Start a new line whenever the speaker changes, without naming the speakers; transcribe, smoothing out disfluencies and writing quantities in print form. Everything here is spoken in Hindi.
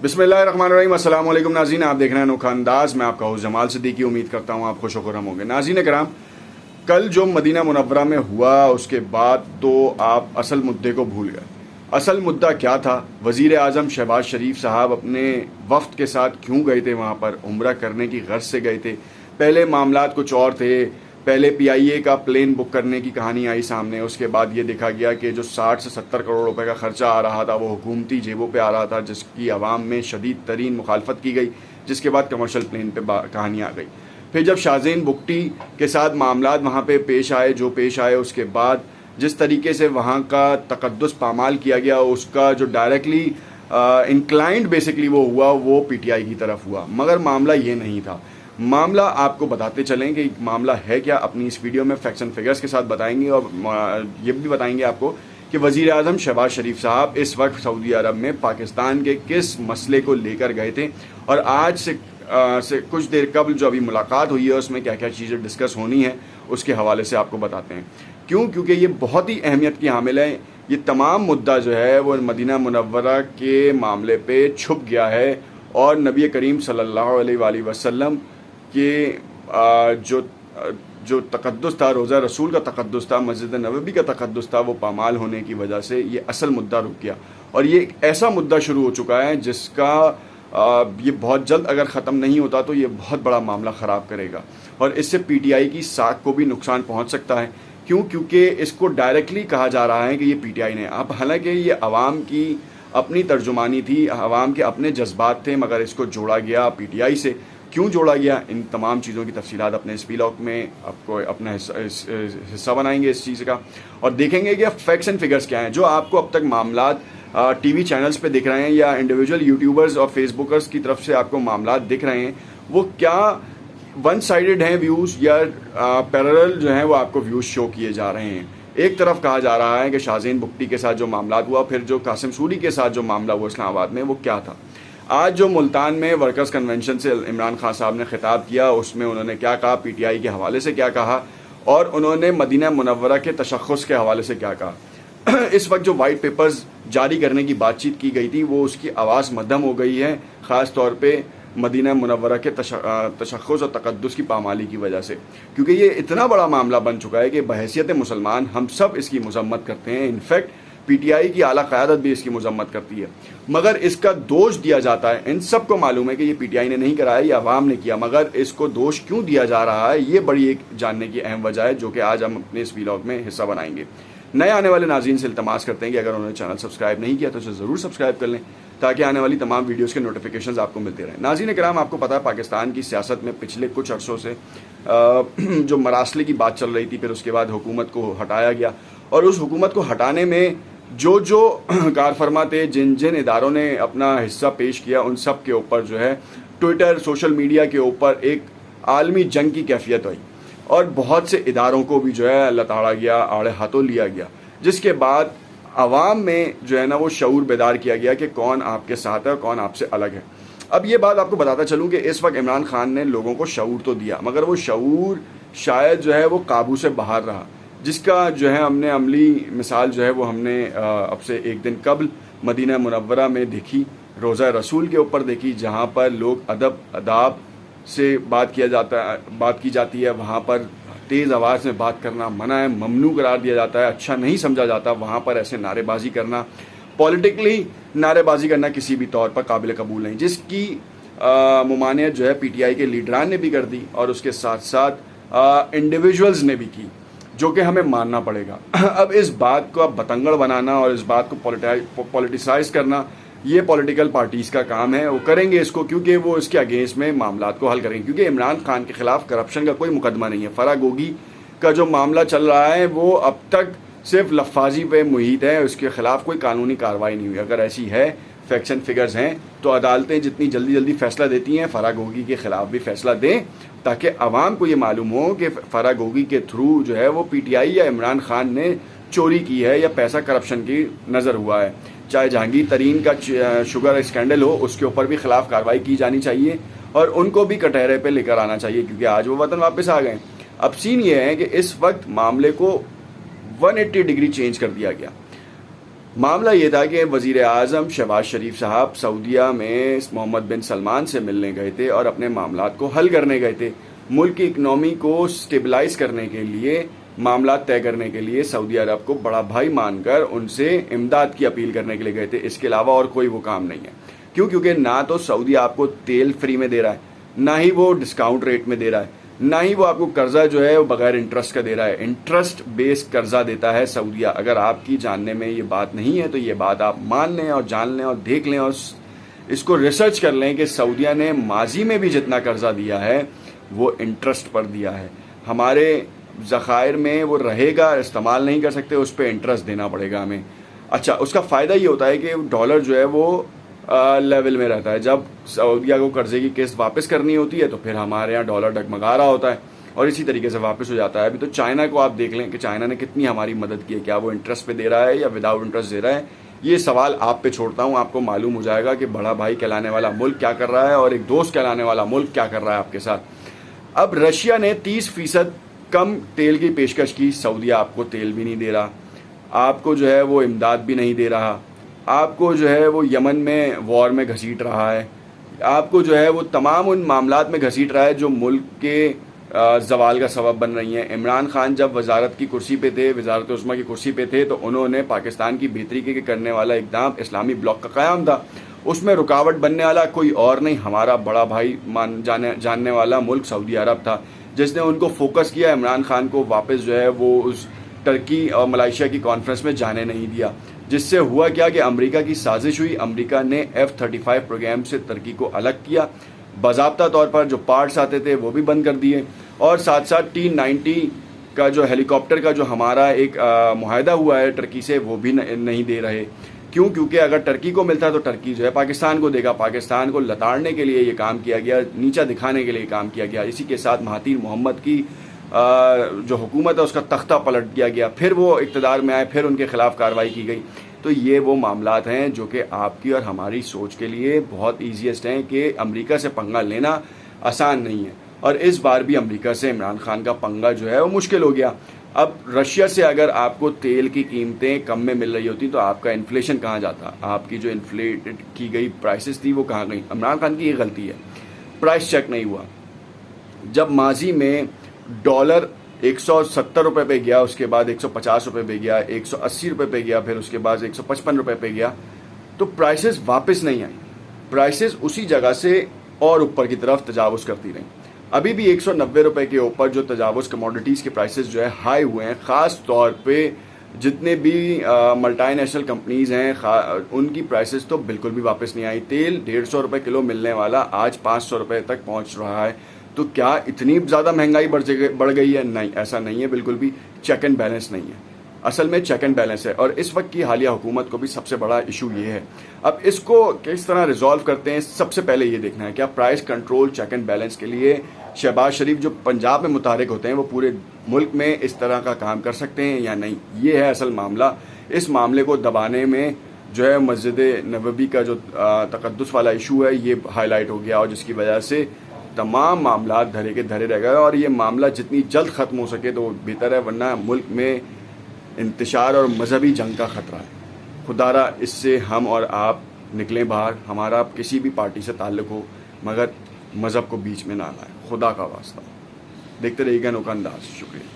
बिस्मिल्लाहिर्रहमानिर्रहीम। अस्सलाम वालेकुम नाज़रीन, आप देख रहे हैं अनोखा अंदाज। मैं आपका होस्ट जमाल सिद्दीकी। उम्मीद करता हूँ आप खुश खुर्रम होंगे। नाज़रीन कराम, कल जो मदीना मुनव्वरा में हुआ उसके बाद तो आप असल मुद्दे को भूल गए। असल मुद्दा क्या था? वज़ीर आज़म शहबाज शरीफ साहब अपने वफ्द के साथ क्यों गए थे वहाँ पर? उम्रा करने की गर्ज से गए थे। पहले मामलात कुछ और थे। पहले PIA का प्लेन बुक करने की कहानी आई सामने। उसके बाद ये देखा गया कि जो 60 से 70 करोड़ रुपए का खर्चा आ रहा था वो हुकूमती जेबों पे आ रहा था, जिसकी आवाम में शदीद तरीन मुखालफत की गई। जिसके बाद कमर्शियल प्लेन पे कहानी आ गई। फिर जब शाहज़ेन बुगटी के साथ मामलात वहाँ पे पेश आए जो पेश आए, उसके बाद जिस तरीके से वहाँ का तकद्दुस पामाल किया गया, उसका जो डायरेक्टली इंक्लाइंड बेसिकली वो हुआ वो PTI की तरफ हुआ। मगर मामला ये नहीं था। मामला आपको बताते चलें कि मामला है क्या। अपनी इस वीडियो में फैक्ट्स एंड फिगर्स के साथ बताएंगे और ये भी बताएंगे आपको कि वज़ीर आज़म शहबाज शरीफ साहब इस वक्त सऊदी अरब में पाकिस्तान के किस मसले को लेकर गए थे और आज से कुछ देर कबल जो अभी मुलाकात हुई है उसमें क्या क्या चीज़ें डिस्कस होनी है उसके हवाले से आपको बताते हैं। क्योंकि ये बहुत ही अहमियत की हामिल है। ये तमाम मुद्दा जो है वो मदीना मुनव्वरा के मामले पे छुप गया है और नबी करीम सल्लल्लाहु अलैहि वसल्लम कि जो तकद्दुस था, रोज़ा रसूल का तकद्दुस था, मस्जिद नबवी का तकद्दुस था, वो पामाल होने की वजह से ये असल मुद्दा रुक गया। और ये एक ऐसा मुद्दा शुरू हो चुका है जिसका ये बहुत जल्द अगर ख़त्म नहीं होता तो ये बहुत बड़ा मामला ख़राब करेगा और इससे PTI की साख को भी नुकसान पहुंच सकता है। क्योंकि इसको डायरेक्टली कहा जा रहा है कि ये PTI ने, अब हालांकि ये आवाम की अपनी तर्जुमानी थी, आवाम के अपने जज्बात थे, मगर इसको जोड़ा गया PTI से। क्यों जोड़ा गया, इन तमाम चीज़ों की तफसीलात अपने इस व्लॉग में आपको अपना हिस्सा बनाएंगे इस चीज़ का और देखेंगे कि फैक्ट्स एंड फिगर्स क्या हैं। जो आपको अब तक मामलात TV चैनल्स पे दिख रहे हैं या इंडिविजुअल यूट्यूबर्स और फेसबुकर्स की तरफ से आपको मामलात दिख रहे हैं, वो क्या वन साइडेड हैं व्यूज़ या पैरेलल जो हैं वो आपको व्यूज़ शो किए जा रहे हैं। एक तरफ कहा जा रहा है कि शाहज़ेन बुगटी के साथ जो मामलात हुआ, फिर जो कासिम सूरी के साथ जो मामला हुआ इस्लामाबाद में, वो क्या था। आज जो मुल्तान में वर्कर्स कन्वेंशन से इमरान खान साहब ने खिताब किया उसमें उन्होंने क्या कहा, PTI के हवाले से क्या कहा और उन्होंने मदीना मुनव्वरा के तशख़्ख़ुस के हवाले से क्या कहा। इस वक्त जो वाइट पेपर्स जारी करने की बातचीत की गई थी वो उसकी आवाज़ मध्यम हो गई है, ख़ास तौर पे मदीना मुनव्वरा के तशख़्ख़ुस और तकद्दुस की पामाली की वजह से। क्योंकि ये इतना बड़ा मामला बन चुका है कि बहैसियत मुसलमान हम सब इसकी मज़म्मत करते हैं। इनफैक्ट PTI की आला क़यादत भी इसकी मज़म्मत करती है, मगर इसका दोष दिया जाता है। इन सब को मालूम है कि ये PTI ने नहीं कराया, ये अवाम ने किया, मगर इसको दोष क्यों दिया जा रहा है ये बड़ी एक जानने की अहम वजह है, जो कि आज हम अपने इस व्लॉग में हिस्सा बनाएंगे। नए आने वाले नाज़रीन से इल्तमास करते हैं कि अगर उन्होंने चैनल सब्सक्राइब नहीं किया तो उसे ज़रूर सब्सक्राइब कर लें ताकि आने वाली तमाम वीडियोज़ के नोटिफिकेशंस आपको मिलते रहें। नाज़रीन कराम, आपको पता है पाकिस्तान की सियासत में पिछले कुछ अरसों से जो मरासले की बात चल रही थी, फिर उसके बाद हुकूमत को हटाया गया और उस हुकूमत को हटाने में जो कार फरमा थे, जिन जिन इदारों ने अपना हिस्सा पेश किया, उन सब के ऊपर जो है ट्विटर सोशल मीडिया के ऊपर एक आलमी जंग की कैफियत हुई और बहुत से इदारों को भी जो है लताड़ा गया, आड़े हाथों लिया गया, जिसके बाद आवाम में जो है ना वो शऊर बेदार किया गया कि कौन आपके साथ है और कौन आपसे अलग है। अब ये बात आपको बताता चलूँ कि इस वक्त इमरान खान ने लोगों को शऊर तो दिया, मगर वो शऊर शायद जो है वो काबू से बाहर रहा, जिसका जो है हमने अमली मिसाल जो है वो हमने अब से एक दिन कबल मदीना मुनव्वरा में देखी, रोज़ा रसूल के ऊपर देखी, जहाँ पर लोग अदब अदाब से बात की जाती है। वहाँ पर तेज़ आवाज़ में बात करना मना है, ममनू करार दिया जाता है, अच्छा नहीं समझा जाता। वहाँ पर ऐसे नारेबाजी करना, पॉलिटिकली नारेबाजी करना किसी भी तौर पर काबिल कबूल नहीं, जिसकी मुमानियत जो है PTI के लीडरान ने भी कर दी और उसके साथ साथ इंडिविजुअल्स ने भी की, जो कि हमें मानना पड़ेगा। अब इस बात को अब बतंगड़ बनाना और इस बात को पॉलिटिसाइज करना ये पॉलिटिकल पार्टीज़ का काम है। वो करेंगे इसको क्योंकि वो इसके अगेंस्ट में मामलात को हल करेंगे, क्योंकि इमरान खान के खिलाफ करप्शन का कोई मुकदमा नहीं है। फरागोगी का जो मामला चल रहा है वो अब तक सिर्फ लफाजी पे मुहित है, उसके खिलाफ कोई कानूनी कार्रवाई नहीं हुई। अगर ऐसी है, फैक्ट्स एंड फिगर्स हैं, तो अदालतें जितनी जल्दी जल्दी फैसला देती हैं फरागोगी के खिलाफ भी फैसला दें, ताकि आवाम को ये मालूम हो कि फरागोगी के थ्रू जो है वो PTI या इमरान खान ने चोरी की है या पैसा करप्शन की नज़र हुआ है। चाहे जहांगीर तरीन का शुगर स्कैंडल हो, उसके ऊपर भी खिलाफ कार्रवाई की जानी चाहिए और उनको भी कटहरे पे लेकर आना चाहिए, क्योंकि आज वो वतन वापस आ गए। अब सीन ये है कि इस वक्त मामले को 180 डिग्री चेंज कर दिया गया। मामला ये था कि वज़ीर आज़म शहबाज शरीफ साहब सऊदीया में मोहम्मद बिन सलमान से मिलने गए थे और अपने मामलात को हल करने गए थे। मुल्क की इकनॉमी को स्टेबलाइज करने के लिए, मामला तय करने के लिए सऊदी अरब को बड़ा भाई मानकर उनसे इमदाद की अपील करने के लिए गए थे। इसके अलावा और कोई वो काम नहीं है। क्यों? क्योंकि ना तो सऊदी आपको तेल फ्री में दे रहा है, ना ही वो डिस्काउंट रेट में दे रहा है, ना ही वो आपको कर्जा जो है वो बगैर इंटरेस्ट का दे रहा है। इंटरेस्ट बेस्ड कर्जा देता है सऊदीया। अगर आपकी जानने में ये बात नहीं है तो ये बात आप मान लें और जान लें और देख लें और इसको रिसर्च कर लें कि सऊदीया ने माजी में भी जितना कर्जा दिया है वो इंटरेस्ट पर दिया है। हमारे ज़खायर में वो रहेगा, इस्तेमाल नहीं कर सकते, उस पर इंटरेस्ट देना पड़ेगा हमें। अच्छा, उसका फ़ायदा ये होता है कि डॉलर जो है वो लेवल में रहता है। जब सऊदीया को कर्जे की किस्त वापस करनी होती है तो फिर हमारे यहाँ डॉलर डगमगा रहा होता है और इसी तरीके से वापस हो जाता है। अभी तो चाइना को आप देख लें कि चाइना ने कितनी हमारी मदद की है। क्या वो इंटरेस्ट पे दे रहा है या विदाउट इंटरेस्ट दे रहा है? ये सवाल आप पे छोड़ता हूँ। आपको मालूम हो जाएगा कि बड़ा भाई कहलाने वाला मुल्क क्या कर रहा है और एक दोस्त कहलाने वाला मुल्क क्या कर रहा है आपके साथ। अब रशिया ने 30% कम तेल की पेशकश की। सऊदीया आपको तेल भी नहीं दे रहा, आपको जो है वो इमदाद भी नहीं दे रहा, आपको जो है वो यमन में वॉर में घसीट रहा है, आपको जो है वो तमाम उन मामलात में घसीट रहा है जो मुल्क के जवाल का सबब बन रही हैं। इमरान खान जब वजारत की कुर्सी पे थे, वजारत उस्मा की कुर्सी पे थे, तो उन्होंने पाकिस्तान की बेहतरी के करने वाला इकदाम इस्लामी ब्लॉक का क़याम था। उसमें रुकावट बनने वाला कोई और नहीं, हमारा बड़ा भाई जानने वाला मुल्क सऊदी अरब था, जिसने उनको फोकस किया। इमरान खान को वापस जो है वो उस टर्की और मलेशिया की कॉन्फ्रेंस में जाने नहीं दिया, जिससे हुआ क्या कि अमेरिका की साजिश हुई। अमेरिका ने F-35 प्रोग्राम से टर्की को अलग किया, बाज़ाब्ता तौर पर जो पार्ट्स आते थे वो भी बंद कर दिए और साथ साथ T-90 का जो हेलीकॉप्टर का जो हमारा एक मुआहदा हुआ है टर्की से वो भी नहीं दे रहे। क्यों? क्योंकि अगर टर्की को मिलता तो टर्की जो है पाकिस्तान को देगा। पाकिस्तान को लताड़ने के लिए ये काम किया गया, नीचा दिखाने के लिए काम किया गया। इसी के साथ महातीर मोहम्मद की जो हुकूमत है उसका तख्ता पलट दिया गया, फिर वो इक़्तिदार में आए, फिर उनके खिलाफ कार्रवाई की गई। तो ये वो मामलात हैं जो कि आपकी और हमारी सोच के लिए बहुत ईजीएस्ट हैं कि अमेरिका से पंगा लेना आसान नहीं है और इस बार भी अमेरिका से इमरान खान का पंगा जो है वो मुश्किल हो गया। अब रशिया से अगर आपको तेल की कीमतें कम में मिल रही होती तो आपका इन्फ्लेशन कहाँ जाता? आपकी जो इन्फ्लेटेड की गई प्राइसेस थी वो कहाँ गई? इमरान खान की ये गलती है, प्राइस चेक नहीं हुआ। जब माजी में डॉलर 170 रुपये पे गया, उसके बाद 150 रुपये पे गया, 180 रुपये पे गया, फिर उसके बाद 155 रुपये पे गया, तो प्राइसेस वापस नहीं आई। प्राइसेस उसी जगह से और ऊपर की तरफ तजावुज़ करती रहीं। अभी भी 190 रुपये के ऊपर जो तजावुज़ कमोडिटीज़ के प्राइसेस जो है हाई हुए हैं। ख़ास तौर पे जितने भी मल्टीनेशनल कंपनीज़ हैं उनकी प्राइसेस तो बिल्कुल भी वापस नहीं आई। तेल 150 रुपये किलो मिलने वाला आज 500 रुपये तक पहुँच रहा है। तो क्या इतनी ज़्यादा महंगाई बढ़ गई है? नहीं, ऐसा नहीं है, बिल्कुल भी चेक एंड बैलेंस नहीं है। असल में चेक एंड बैलेंस है और इस वक्त की हालिया हुकूमत को भी सबसे बड़ा इशू ये है। अब इसको किस तरह रिजॉल्व करते हैं, सबसे पहले ये देखना है क्या price control check and balance के लिए शहबाज शरीफ जो पंजाब में मुतारिक होते हैं वो पूरे मुल्क में इस तरह का काम कर सकते हैं या नहीं? ये है असल मामला। इस मामले को दबाने में जो है मस्जिद नबवी का जो तकद्दुस वाला इशू है ये हाईलाइट हो गया और जिसकी वजह से तमाम मामला धरे के धरे रह गए और ये मामला जितनी जल्द ख़त्म हो सके तो बेहतर है, वरना मुल्क में इंतशार और मजहबी जंग का ख़तरा है। खुदारा इससे हम और आप निकलें बाहर। हमारा किसी भी पार्टी से ताल्लुक़ हो मगर मज़हब को बीच में ना लाए, खुदा का वास्ता। देखते रहिएगा अनोखा अंदाज़। शुक्रिया।